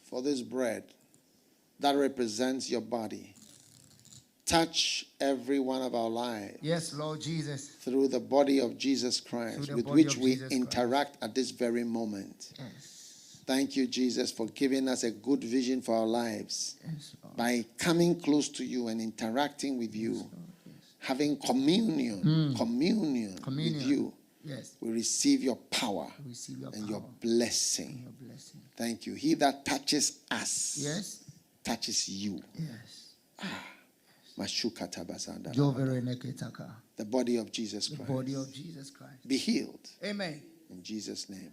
for this bread that represents your body. Touch every one of our lives. Yes, Lord Jesus. Through the body of Jesus Christ, with which we interact at this very moment. Yes. Thank you, Jesus, for giving us a good vision for our lives. Yes, Lord. By coming close to you and interacting with you, Yes, Lord. Yes. having communion with you. Yes. We receive your power and your blessing. Thank you. He that touches us touches you. Yes. The body of Jesus Christ. The body of Jesus Christ. Be healed. Amen. In Jesus' name.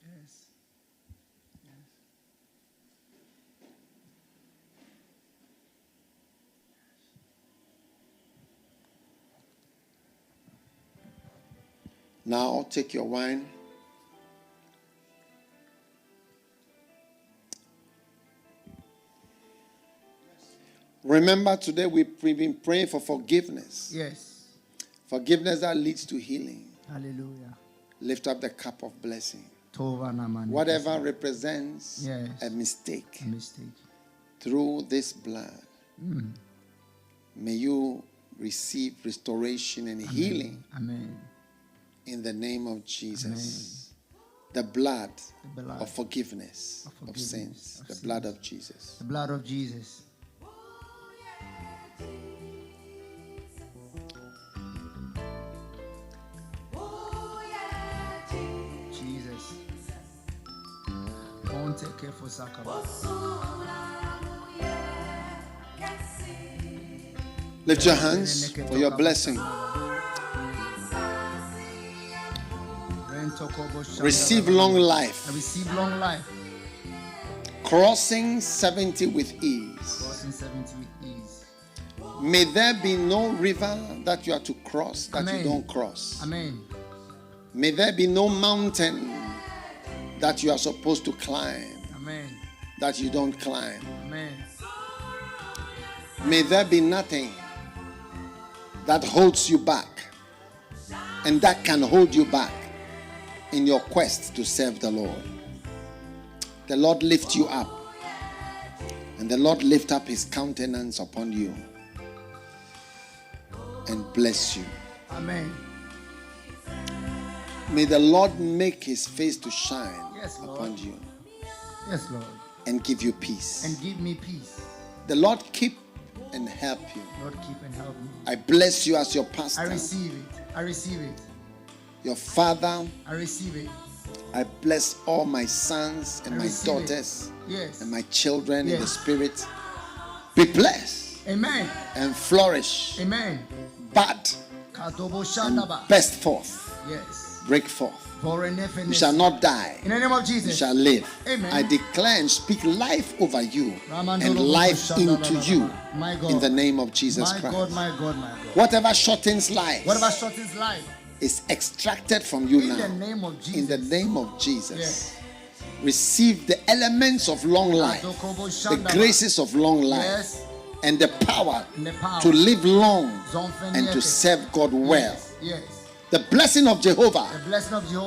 Yes. Now take your wine. Remember, today we've been praying for forgiveness. Yes. Forgiveness that leads to healing. Hallelujah. Lift up the cup of blessing. Whatever represents a mistake. Through this blood, may you receive restoration and healing. Amen. In the name of Jesus. Amen. The blood of forgiveness of sins. The blood of Jesus. The blood of Jesus. Jesus. Won't take care for Sakaba. Lift your hands for your blessing. Receive long life. I receive long life. Crossing 70 with ease. Crossing 70 with ease. May there be no river that you are to cross that you don't cross. Amen. May there be no mountain that you are supposed to climb. Amen. That you don't climb. Amen. May there be nothing that holds you back and that can hold you back in your quest to serve the Lord. The Lord lift you up, and the Lord lift up his countenance upon you and bless you. Amen. May the Lord make his face to shine upon you. Yes, Lord. And give you peace. And give me peace. The Lord keep and help you. Lord, keep and help me. I bless you as your pastor. I receive it. I receive it. Your father. I receive it. I bless all my sons and my daughters. Yes. And my children in the spirit. Be blessed. Amen. And flourish. Amen. Bud. And burst forth. Yes. Break forth. You shall not die. In the name of Jesus. You shall live. Amen. I declare and speak life over you and life into you in the name of Jesus Christ. My God, my God, my God. Whatever shortens life. Whatever shortens life. Is extracted from you now. In the name of Jesus. In the name of Jesus. Yes. Receive the elements of long life. The graces of long life. Yes. And the power to live long and to serve God well. Yes. The blessing of Jehovah,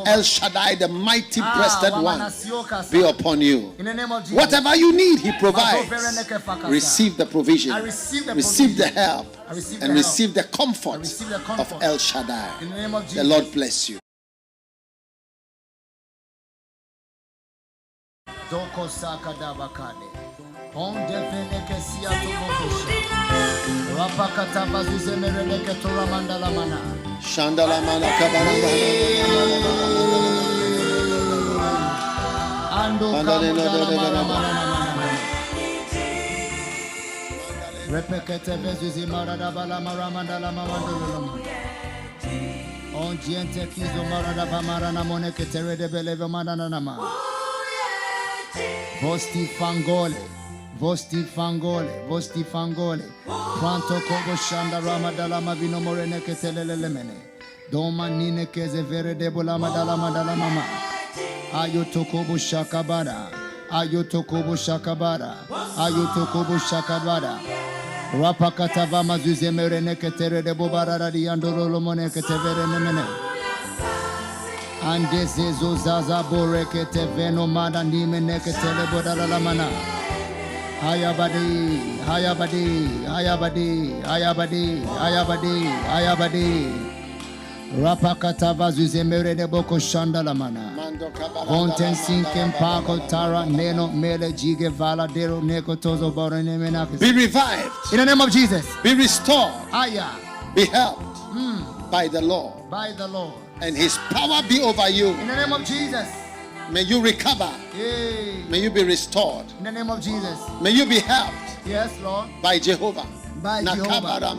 El Shaddai, the mighty breasted one, be upon you. In the name of Jesus. Whatever you need, he provides. Receive the provision. Receive the help. And receive the comfort of El Shaddai. In the name of Jesus. The Lord bless you. Shandala mana kabana repekete bezuzi marada bala maramanda la mamandolo on gente kizo marada bamarana moneke terede beleve manana nama vosti fangole pranto kobo shanda ramadala mavino morene ketelele mene doma nine keze vere debola madala mama ayotokobo shakabara Rapakatava mazuze merene ketere de bobarara di andolo mone ketevere nemene. Andeze zozaza bore keteveno mada nimene ketele bodara la mana. Hayabadi, hayabadi, hayabadi, hayabadi, hayabadi, hayabadi. Rapakatava zuze merene boko shanda la mana. Fonten sinken pako tara neno mele jige vala dero neko tozo bore nemenakis. Be revived. In the name of Jesus. Be restored. Aya. Be helped by the Lord. By the Lord. And his power be over you. In the name of Jesus. May you recover. Yay. May you be restored. In the name of Jesus. May you be helped. Yes, Lord. By Jehovah. By Jehovah.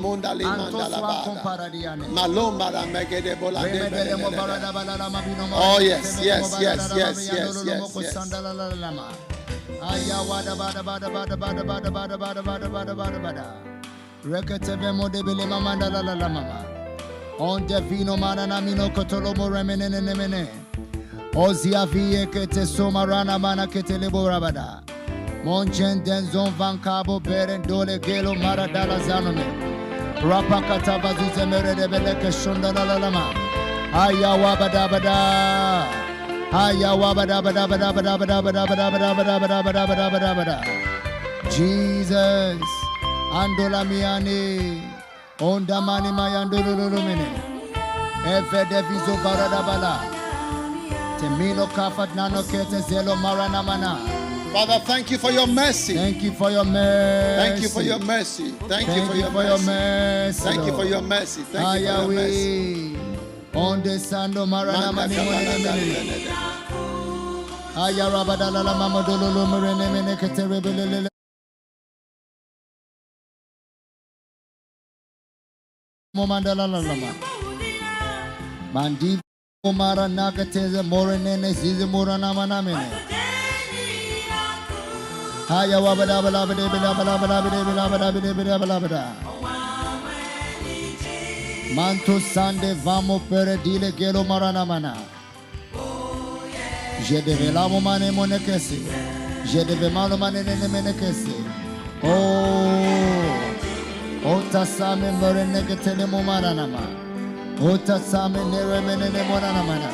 Oh yes, yes, yes, yes, yes, yes, yes. On devino manana mino kotolomo remene nemene. Ozia vie kete somarana mana kete leborabada. Monchen denzon van cabo beren dole gelo maradala zanome. Rapakata bazuze mere de beleke shonda la lama. Aya wabada bada. Aya wabada bada bada bada bada bada bada bada bada bada bada bada bada bada. Jesus. Andola miani. Onda mani mayandolo mene. Eve de viso barada bala. Temino kafat nano kete zelo marana mana. Father, thank you for your mercy. Thank you for your mercy. Thank you for your mercy. Thank you for your mercy. Thank you for your mercy. Thank you for your mercy. On the sando marana mani mene. Aya rabadala la mamadolo lo mene mene keterebele. Momandala la lama. Mandi mara nakateze morene zize morana mana mene. Haya wabada bala bada bala bala bala bala bala bala bala bala bala. Manto sande vamo per dile gelo marana mana. Je deve la mane monekese. Je deve malo mane ne menekese. Oh tasame morene ketene mo marana ma. Oh tasame nere menene morana mana.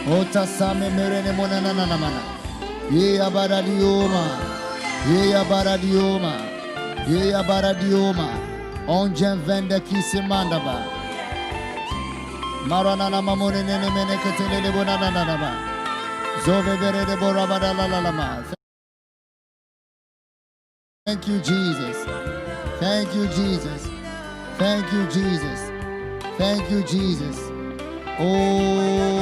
Oh tasame merene monana mana. Ye abara dioma. Yeya baradioma, onjen vende kisi mandaba. Maranana mamone nene mene ketele de bonana ba. Zove bere de borabada la la ma. Thank you, Jesus. Thank you, Jesus. Thank you, Jesus. Thank you, Jesus. Oh.